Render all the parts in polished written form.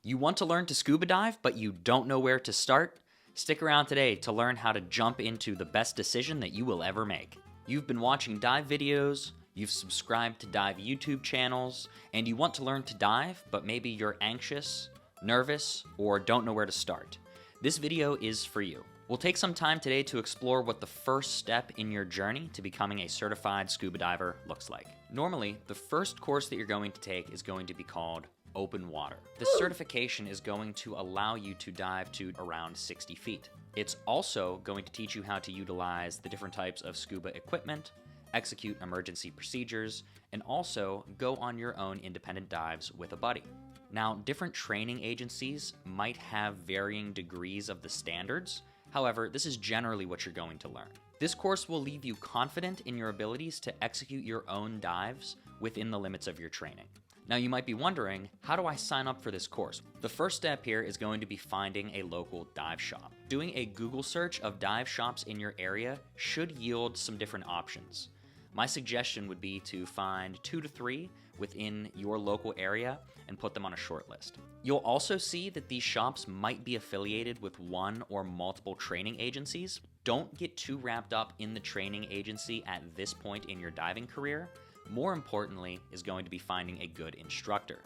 You want to learn to scuba dive, but you don't know where to start? Stick around today to learn how to jump into the best decision that you will ever make. You've been watching dive videos, you've subscribed to dive YouTube channels, and you want to learn to dive, but maybe you're anxious, nervous, or don't know where to start. This video is for you. We'll take some time today to explore what the first step in your journey to becoming a certified scuba diver looks like. Normally, the first course that you're going to take is going to be called Open Water. This certification is going to allow you to dive to around 60 feet. It's also going to teach you how to utilize the different types of scuba equipment, execute emergency procedures, and also go on your own independent dives with a buddy. Now, different training agencies might have varying degrees of the standards. However, this is generally what you're going to learn. This course will leave you confident in your abilities to execute your own dives within the limits of your training. Now you might be wondering, how do I sign up for this course? The first step here is going to be finding a local dive shop. Doing a Google search of dive shops in your area should yield some different options. My suggestion would be to find 2 to 3 within your local area and put them on a short list. You'll also see that these shops might be affiliated with one or multiple training agencies. Don't get too wrapped up in the training agency at this point in your diving career. More importantly is going to be finding a good instructor.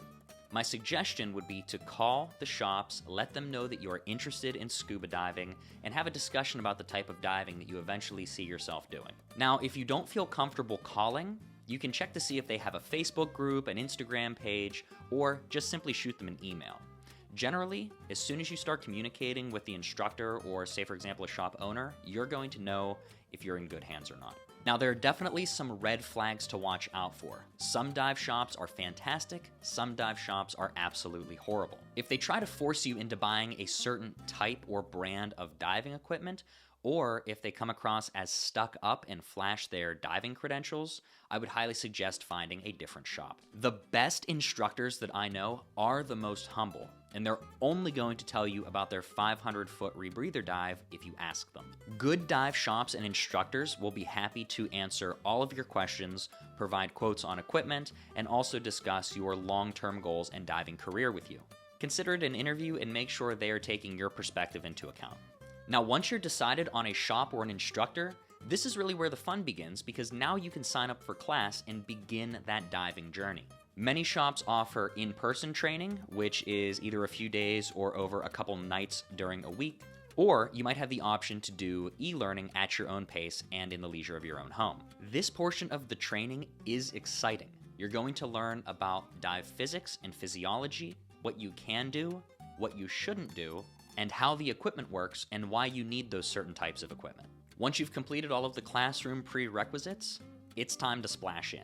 My suggestion would be to call the shops, let them know that you are interested in scuba diving, and have a discussion about the type of diving that you eventually see yourself doing. Now, if you don't feel comfortable calling, you can check to see if they have a Facebook group, an Instagram page, or just simply shoot them an email. Generally, as soon as you start communicating with the instructor or, say for example, a shop owner, you're going to know if you're in good hands or not. Now, there are definitely some red flags to watch out for. Some dive shops are fantastic, some dive shops are absolutely horrible. If they try to force you into buying a certain type or brand of diving equipment, or if they come across as stuck up and flash their diving credentials, I would highly suggest finding a different shop. The best instructors that I know are the most humble, and they're only going to tell you about their 500-foot rebreather dive if you ask them. Good dive shops and instructors will be happy to answer all of your questions, provide quotes on equipment, and also discuss your long-term goals and diving career with you. Consider it an interview and make sure they are taking your perspective into account. Now, once you're decided on a shop or an instructor, this is really where the fun begins, because now you can sign up for class and begin that diving journey. Many shops offer in-person training, which is either a few days or over a couple nights during a week, or you might have the option to do e-learning at your own pace and in the leisure of your own home. This portion of the training is exciting. You're going to learn about dive physics and physiology, what you can do, what you shouldn't do, and how the equipment works and why you need those certain types of equipment. Once you've completed all of the classroom prerequisites, it's time to splash in.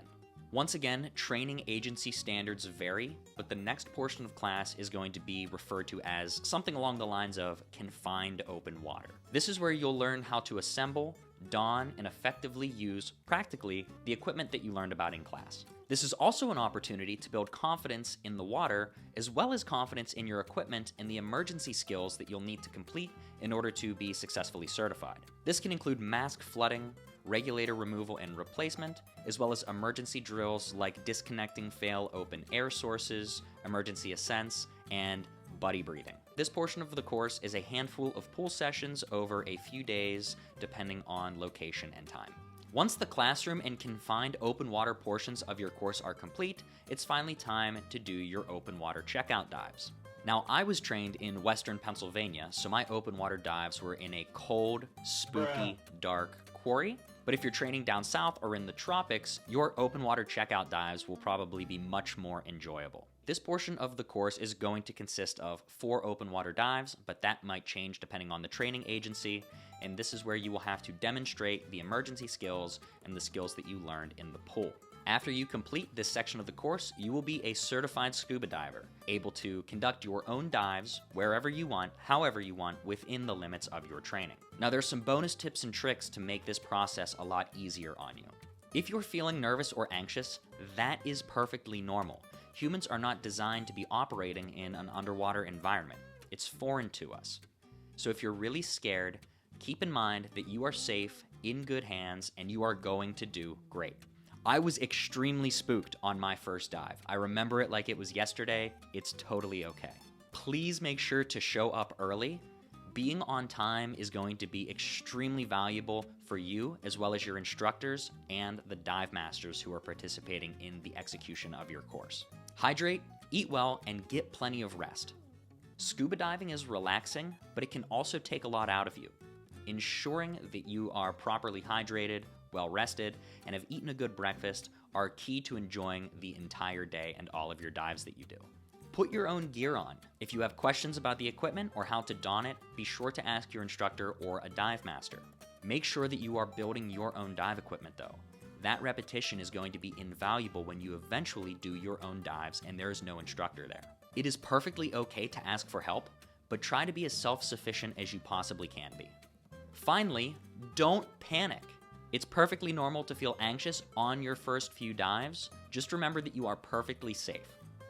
Once again, training agency standards vary, but the next portion of class is going to be referred to as something along the lines of confined open water. This is where you'll learn how to assemble, don, and effectively use, practically, the equipment that you learned about in class. This is also an opportunity to build confidence in the water, as well as confidence in your equipment and the emergency skills that you'll need to complete in order to be successfully certified. This can include mask flooding, regulator removal and replacement, as well as emergency drills like disconnecting fail open air sources, emergency ascents, and buddy breathing. This portion of the course is a handful of pool sessions over a few days, depending on location and time. Once the classroom and confined open water portions of your course are complete, it's finally time to do your open water checkout dives. Now, I was trained in Western Pennsylvania, so my open water dives were in a cold, spooky, dark quarry. But if you're training down south or in the tropics, your open water checkout dives will probably be much more enjoyable. This portion of the course is going to consist of 4 open water dives, but that might change depending on the training agency, and this is where you will have to demonstrate the emergency skills and the skills that you learned in the pool. After you complete this section of the course, you will be a certified scuba diver, able to conduct your own dives wherever you want, however you want, within the limits of your training. Now, there's some bonus tips and tricks to make this process a lot easier on you. If you're feeling nervous or anxious, that is perfectly normal. Humans are not designed to be operating in an underwater environment. It's foreign to us. So if you're really scared, keep in mind that you are safe, in good hands, and you are going to do great. I was extremely spooked on my first dive. I remember it like it was yesterday. It's totally okay. Please make sure to show up early. Being on time is going to be extremely valuable for you as well as your instructors and the dive masters who are participating in the execution of your course. Hydrate, eat well, and get plenty of rest. Scuba diving is relaxing, but it can also take a lot out of you. Ensuring that you are properly hydrated, well rested, and have eaten a good breakfast are key to enjoying the entire day and all of your dives that you do. Put your own gear on. If you have questions about the equipment or how to don it, be sure to ask your instructor or a dive master. Make sure that you are building your own dive equipment though. That repetition is going to be invaluable when you eventually do your own dives and there is no instructor there. It is perfectly okay to ask for help, but try to be as self-sufficient as you possibly can be. Finally, don't panic. It's perfectly normal to feel anxious on your first few dives. Just remember that you are perfectly safe.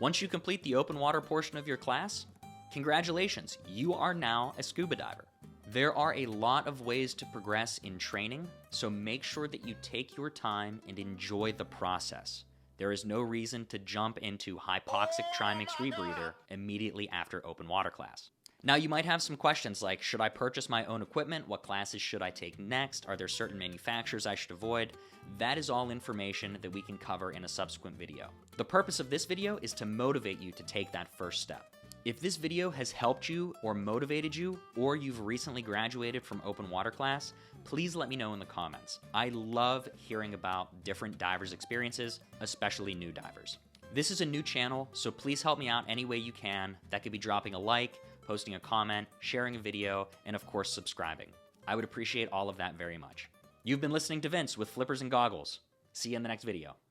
Once you complete the open water portion of your class, congratulations, you are now a scuba diver. There are a lot of ways to progress in training, so make sure that you take your time and enjoy the process. There is no reason to jump into hypoxic trimix rebreather immediately after open water class. Now you might have some questions like, should I purchase my own equipment? What classes should I take next? Are there certain manufacturers I should avoid? That is all information that we can cover in a subsequent video. The purpose of this video is to motivate you to take that first step. If this video has helped you or motivated you, or you've recently graduated from open water class, please let me know in the comments. I love hearing about different divers' experiences, especially new divers. This is a new channel, so please help me out any way you can. That could be dropping a like, posting a comment, sharing a video, and of course subscribing. I would appreciate all of that very much. You've been listening to Vince with Flippers and Goggles. See you in the next video.